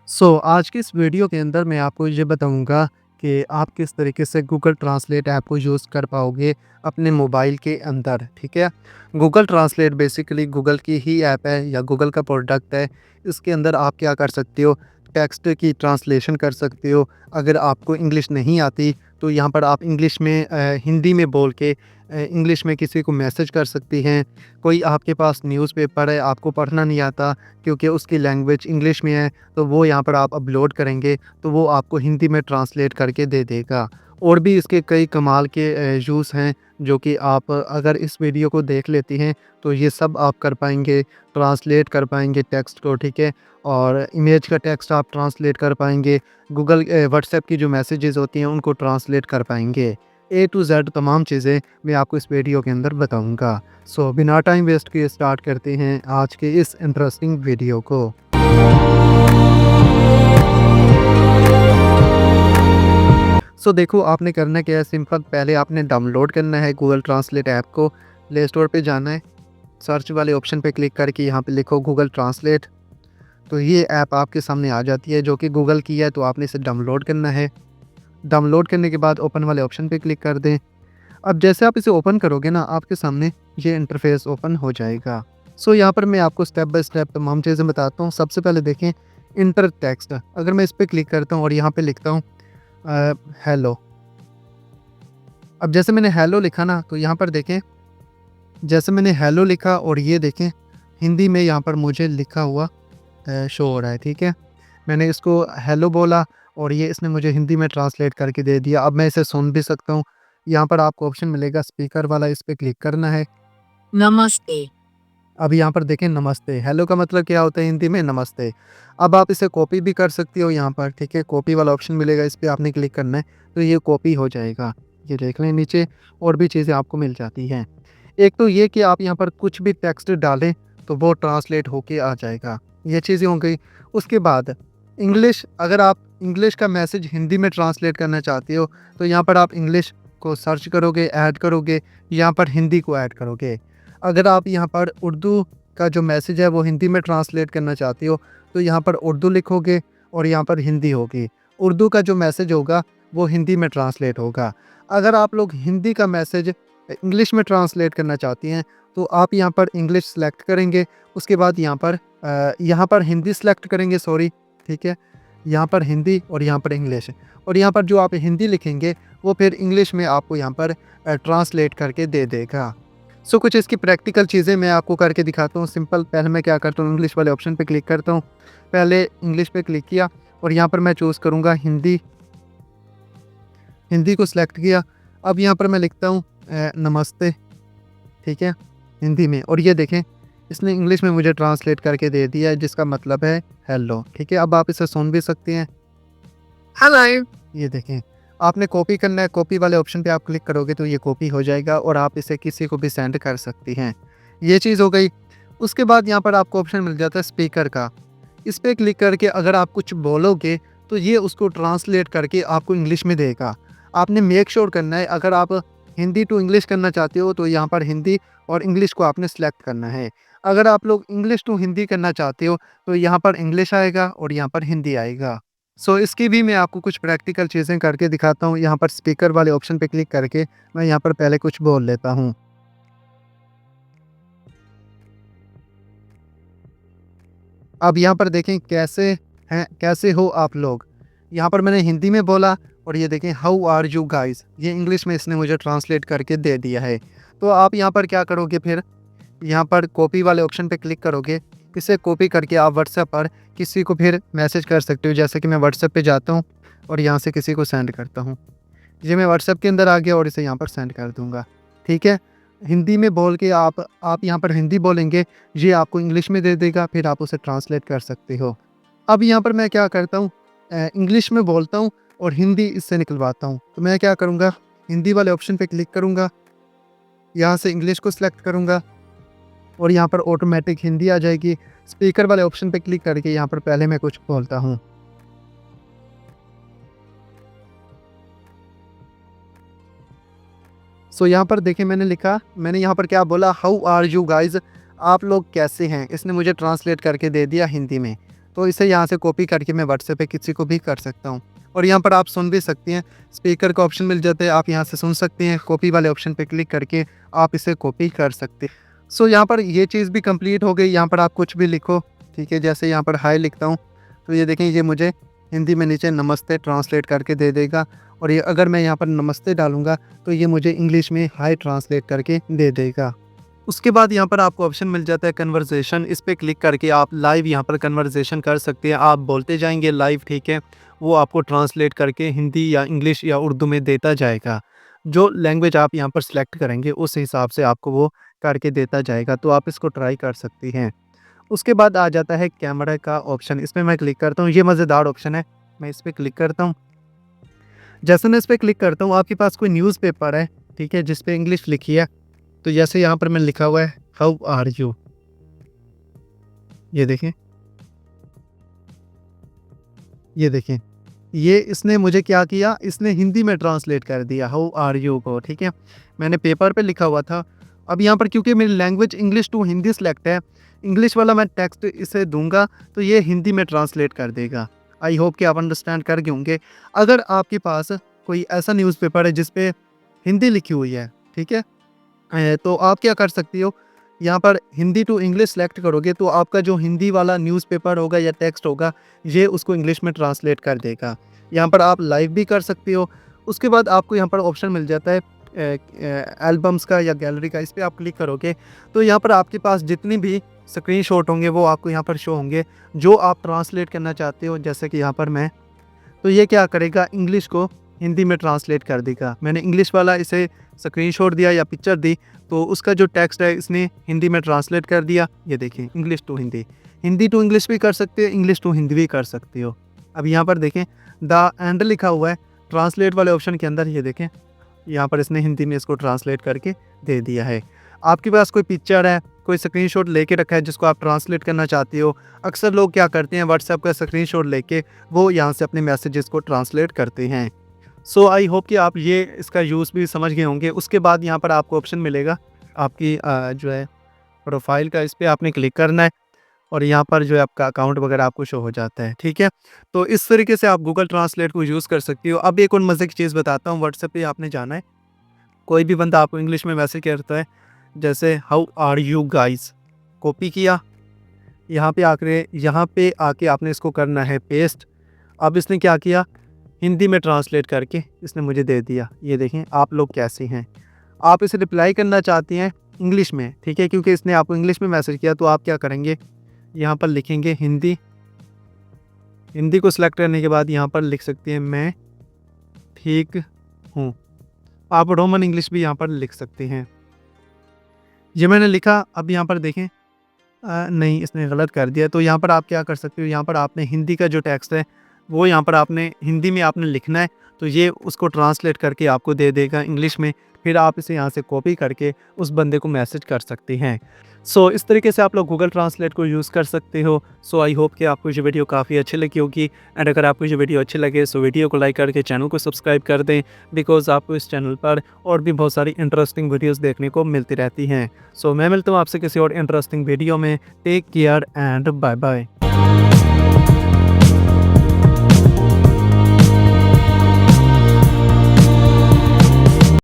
आज की इस वीडियो के अंदर मैं आपको ये बताऊंगा कि आप किस तरीके से गूगल ट्रांसलेट ऐप को यूज़ कर पाओगे अपने मोबाइल के अंदर। ठीक है। गूगल ट्रांसलेट बेसिकली गूगल की ही ऐप है या गूगल का प्रोडक्ट है। इसके अंदर आप क्या कर सकते हो, टेक्स्ट की ट्रांसलेशन कर सकते हो। अगर आपको इंग्लिश नहीं आती तो यहाँ पर आप इंग्लिश में हिंदी में बोल के इंग्लिश में किसी को मैसेज कर सकती हैं। कोई आपके पास न्यूज़पेपर है, आपको पढ़ना नहीं आता क्योंकि उसकी लैंग्वेज इंग्लिश में है, तो वो यहाँ पर आप अपलोड करेंगे तो वो आपको हिंदी में ट्रांसलेट करके दे देगा। और भी इसके कई कमाल के यूज़ हैं जो कि आप अगर इस वीडियो को देख लेती हैं तो ये सब आप कर पाएँगे, ट्रांसलेट कर पाएँगे टेक्स्ट को। ठीक है। और इमेज का टेक्स्ट आप ट्रांसलेट कर पाएँगे। गूगल व्हाट्सएप की जो मैसेजेस होती हैं उनको ट्रांसलेट कर पाएँगे। ए टू ज़ेड तमाम चीज़ें मैं आपको इस वीडियो के अंदर बताऊँगा। बिना टाइम वेस्ट किए स्टार्ट करते हैं आज के इस इंटरेस्टिंग वीडियो को। देखो आपने करना क्या है, सिंपल पहले आपने डाउनलोड करना है गूगल ट्रांसलेट ऐप को। प्ले स्टोर पे जाना है, सर्च वाले ऑप्शन पे क्लिक करके यहाँ पे लिखो गूगल ट्रांसलेट। तो ये ऐप आपके सामने आ जाती है जो कि गूगल की है, तो आपने इसे डाउनलोड करना है। डाउनलोड करने के बाद ओपन वाले ऑप्शन पे क्लिक कर दें। अब जैसे आप इसे ओपन करोगे ना, आपके सामने ये इंटरफेस ओपन हो जाएगा। यहाँ पर मैं आपको स्टेप बाय स्टेप तमाम चीज़ें बताता हूँ। सबसे पहले देखें इंटर टेक्स्ट, अगर मैं इस पे क्लिक करता हूँ और यहाँ पे लिखता हूँ हेलो। अब जैसे मैंने हेलो लिखा ना, तो यहाँ पर देखें, जैसे मैंने हेलो लिखा और ये देखें हिंदी में यहाँ पर मुझे लिखा हुआ शो हो रहा है। ठीक है। मैंने इसको हेलो बोला और ये इसने मुझे हिंदी में ट्रांसलेट करके दे दिया। अब मैं इसे सुन भी सकता हूँ। यहाँ पर आपको ऑप्शन मिलेगा स्पीकर वाला, इस पे क्लिक करना है। नमस्ते। अब यहाँ पर देखें नमस्ते, हेलो का मतलब क्या होता है हिंदी में, नमस्ते। अब आप इसे कॉपी भी कर सकती हो यहाँ पर। ठीक है। कॉपी वाला ऑप्शन मिलेगा, इस पे आपने क्लिक करना है तो ये कॉपी हो जाएगा। ये देख लें नीचे और भी चीज़ें आपको मिल जाती हैं। एक तो ये कि आप यहाँ पर कुछ भी टेक्स्ट डालें तो वो ट्रांसलेट होके आ जाएगा। ये चीज़ें हो गई। उसके बाद इंग्लिश, अगर आप इंग्लिश का मैसेज हिंदी में ट्रांसलेट करना चाहते हो तो यहाँ पर आप इंग्लिश को सर्च करोगे, ऐड करोगे, यहाँ पर हिंदी को ऐड करोगे। अगर आप यहाँ पर उर्दू का जो मैसेज है वो हिंदी में ट्रांसलेट करना चाहते हो तो यहाँ पर उर्दू लिखोगे और यहाँ पर हिंदी होगी। उर्दू का जो मैसेज होगा वो हिंदी में ट्रांसलेट होगा। अगर आप लोग हिंदी का मैसेज इंग्लिश में ट्रांसलेट करना चाहती हैं तो आप यहाँ पर इंग्लिश सेलेक्ट करेंगे। उसके बाद यहाँ पर हिंदी सेलेक्ट करेंगे, सॉरी। ठीक है। यहाँ पर हिंदी और यहाँ पर इंग्लिश, और यहाँ पर जो आप हिंदी लिखेंगे वो फिर इंग्लिश में आपको यहाँ पर ट्रांसलेट करके दे देगा। कुछ इसकी प्रैक्टिकल चीज़ें मैं आपको करके दिखाता हूँ। सिंपल पहले मैं क्या करता हूँ, इंग्लिश वाले ऑप्शन पे क्लिक करता हूँ। पहले इंग्लिश पे क्लिक किया और यहाँ पर मैं चूज़ करूँगा हिंदी। हिंदी को सिलेक्ट किया। अब यहाँ पर मैं लिखता हूँ नमस्ते। ठीक है। हिंदी में, और ये देखें इसने इंग्लिश में मुझे ट्रांसलेट करके दे दिया है जिसका मतलब है हेलो। ठीक है। अब आप इसे सुन भी सकते हैं। हेलो। ये देखें, आपने कॉपी करना है, कॉपी वाले ऑप्शन पे आप क्लिक करोगे तो ये कॉपी हो जाएगा और आप इसे किसी को भी सेंड कर सकती हैं। ये चीज़ हो गई। उसके बाद यहाँ पर आपको ऑप्शन मिल जाता है स्पीकर का। इस पे क्लिक करके अगर आप कुछ बोलोगे तो ये उसको ट्रांसलेट करके आपको इंग्लिश में देगा। आपने मेक श्योर करना है, अगर आप हिंदी टू इंग्लिश करना चाहते हो तो यहाँ पर हिंदी और इंग्लिश को आपने सेलेक्ट करना है। अगर आप लोग इंग्लिश टू हिंदी करना चाहते हो तो यहाँ पर इंग्लिश आएगा और यहाँ पर हिंदी आएगा। इसकी भी मैं आपको कुछ प्रैक्टिकल चीज़ें करके दिखाता हूँ। यहाँ पर स्पीकर वाले ऑप्शन पे क्लिक करके मैं यहाँ पर पहले कुछ बोल लेता हूँ। अब यहाँ पर देखें कैसे हैं, कैसे हो आप लोग। यहाँ पर मैंने हिंदी में बोला और ये देखें हाउ आर यू गाइस, ये इंग्लिश में इसने मुझे ट्रांसलेट करके दे दिया है। तो आप यहाँ पर क्या करोगे, फिर यहाँ पर कॉपी वाले ऑप्शन पे क्लिक करोगे। इसे कॉपी करके आप व्हाट्सएप पर किसी को फिर मैसेज कर सकते हो। जैसे कि मैं व्हाट्सएप पे जाता हूँ और यहाँ से किसी को सेंड करता हूँ। ये मैं व्हाट्सएप के अंदर आ गया और इसे यहाँ पर सेंड कर दूँगा। ठीक है। हिंदी में बोल के आप यहाँ पर हिंदी बोलेंगे, ये आपको इंग्लिश में दे देगा, फिर आप उसे ट्रांसलेट कर सकते हो। अब यहाँ पर मैं क्या करता हूँ, इंग्लिश में बोलता हूँ और हिंदी इससे निकलवाता हूँ। तो मैं क्या करूँगा, हिंदी वाले ऑप्शन पे क्लिक करूँगा, यहाँ से इंग्लिश को सिलेक्ट करूँगा और यहाँ पर ऑटोमेटिक हिंदी आ जाएगी। स्पीकर वाले ऑप्शन पे क्लिक करके यहाँ पर पहले मैं कुछ बोलता हूँ। यहाँ पर देखिए मैंने लिखा, मैंने यहाँ पर क्या बोला, हाउ आर यू गाइज़, आप लोग कैसे हैं, इसने मुझे ट्रांसलेट करके दे दिया हिंदी में। तो इसे यहाँ से कॉपी करके मैं व्हाट्सएप पे किसी को भी कर सकता हूँ। और यहाँ पर आप सुन भी सकती हैं, स्पीकर का ऑप्शन मिल जाता है, आप यहाँ से सुन सकते हैं। कॉपी वाले ऑप्शन पे क्लिक करके आप इसे कॉपी कर सकते हैं। सो यहाँ पर ये चीज़ भी कंप्लीट हो गई। यहाँ पर आप कुछ भी लिखो, ठीक है, जैसे यहाँ पर हाय लिखता हूँ तो ये देखें, ये मुझे हिंदी में नीचे नमस्ते ट्रांसलेट करके दे देगा। और ये अगर मैं यहाँ पर नमस्ते डालूँगा तो ये मुझे इंग्लिश में हाय ट्रांसलेट करके दे देगा। उसके बाद यहाँ पर आपको ऑप्शन मिल जाता है कन्वर्सेशन। इस पे क्लिक करके आप लाइव यहाँ पर कन्वर्सेशन कर सकते हैं। आप बोलते जाएंगे लाइव, ठीक है, वो आपको ट्रांसलेट करके हिंदी या इंग्लिश या उर्दू में देता जाएगा। जो लैंग्वेज आप यहाँ पर सिलेक्ट करेंगे उस हिसाब से आपको वो करके देता जाएगा। तो आप इसको ट्राई कर सकती हैं। उसके बाद आ जाता है कैमरा का ऑप्शन। इसमें मैं क्लिक करता हूँ, ये मज़ेदार ऑप्शन है। मैं इस पर क्लिक करता हूँ। जैसे मैं इस पर क्लिक करता हूँ, आपके पास कोई न्यूज़पेपर है, ठीक है, जिस पे इंग्लिश लिखी है। तो जैसे यहाँ पर मैंने लिखा हुआ है हाउ आर यू, ये देखें, ये देखें, ये इसने मुझे क्या किया, इसने हिंदी में ट्रांसलेट कर दिया हाउ आर यू को, ठीक है। मैंने पेपर पे लिखा हुआ था। अब यहाँ पर क्योंकि मेरी language English to Hindi select है, इंग्लिश वाला मैं टेक्स्ट इसे दूंगा तो ये हिंदी में ट्रांसलेट कर देगा। आई होप कि आप अंडरस्टैंड कर गए होंगे। अगर आपके पास कोई ऐसा न्यूज़पेपर है जिस पे हिंदी लिखी हुई है, ठीक है, तो आप क्या कर सकती हो, यहाँ पर हिंदी टू इंग्लिश सेलेक्ट करोगे तो आपका जो हिंदी वाला न्यूज़पेपर होगा या टेक्स्ट होगा ये उसको इंग्लिश में ट्रांसलेट कर देगा। यहाँ पर आप लाइव भी कर सकती हो। उसके बाद आपको यहाँ पर ऑप्शन मिल जाता है एल्बम्स का या गैलरी का। इस पर आप क्लिक करोगे तो यहाँ पर आपके पास जितनी भी स्क्रीनशॉट होंगे वो आपको यहाँ पर शो होंगे जो आप ट्रांसलेट करना चाहते हो। जैसे कि यहाँ पर मैं, तो ये क्या करेगा, इंग्लिश को हिंदी में ट्रांसलेट कर देगा। मैंने इंग्लिश वाला इसे स्क्रीनशॉट दिया या पिक्चर दी तो उसका जो टेक्स्ट है इसने हिंदी में ट्रांसलेट कर दिया। ये देखिए, English to Hindi, Hindi to English भी कर सकते हो, इंग्लिश टू हिंदी भी कर सकते हो। अब यहाँ पर देखें द एंड लिखा हुआ है ट्रांसलेट वाले ऑप्शन के अंदर। ये देखें, यहाँ पर इसने हिंदी में इसको ट्रांसलेट करके दे दिया है। आपके पास कोई पिक्चर है, कोई स्क्रीनशॉट लेके रखा है जिसको आप ट्रांसलेट करना चाहते हो, अक्सर लोग क्या करते हैं व्हाट्सएप का स्क्रीनशॉट लेके वो यहाँ से अपने मैसेजेस को ट्रांसलेट करते हैं। सो आई होप कि आप ये इसका यूज़ भी समझ गए होंगे। उसके बाद यहाँ पर आपको ऑप्शन मिलेगा आपकी जो है प्रोफाइल का, इस पर आपने क्लिक करना है और यहाँ पर जो है आपका अकाउंट वगैरह आपको शो हो जाता है, ठीक है। तो इस तरीके से आप गूगल ट्रांसलेट को यूज़ कर सकती हो। अब एक और मज़े की चीज़ बताता हूँ। व्हाट्सएप पे आपने जाना है, कोई भी बंदा आपको इंग्लिश में मैसेज करता है जैसे how are you guys, copy किया, यहाँ पे आके आपने इसको करना है पेस्ट। अब इसने क्या किया, हिंदी में ट्रांसलेट करके इसने मुझे दे दिया। ये देखें आप लोग कैसे हैं। आप इसे रिप्लाई करना चाहते हैं इंग्लिश में, ठीक है, क्योंकि इसने आपको इंग्लिश में मैसेज किया। तो आप क्या करेंगे, यहाँ पर लिखेंगे हिंदी, हिंदी को सिलेक्ट करने के बाद यहाँ पर लिख सकते हैं मैं ठीक हूँ। आप रोमन इंग्लिश भी यहाँ पर लिख सकते हैं। ये मैंने लिखा। अब यहाँ पर देखें नहीं, इसने गलत कर दिया। तो यहाँ पर आप क्या कर सकते हो, यहाँ पर आपने हिंदी का जो टेक्स्ट है वो यहाँ पर आपने हिंदी में आपने लिखना है तो ये उसको ट्रांसलेट करके आपको दे देगा इंग्लिश में। फिर आप इसे यहाँ से कॉपी करके उस बंदे को मैसेज कर सकते हैं। सो इस तरीके से आप लोग गूगल ट्रांसलेट को यूज़ कर सकते हो। सो आई होप कि आपको ये वीडियो काफ़ी अच्छी लगी होगी। एंड अगर आपको ये वीडियो अच्छी लगे सो वीडियो को लाइक करके चैनल को सब्सक्राइब कर दें, बिकॉज आपको इस चैनल पर और भी बहुत सारी इंटरेस्टिंग वीडियोज़ देखने को मिलती रहती हैं। सो मैं मिलता हूँ आपसे किसी और इंटरेस्टिंग वीडियो में। Take care and bye bye.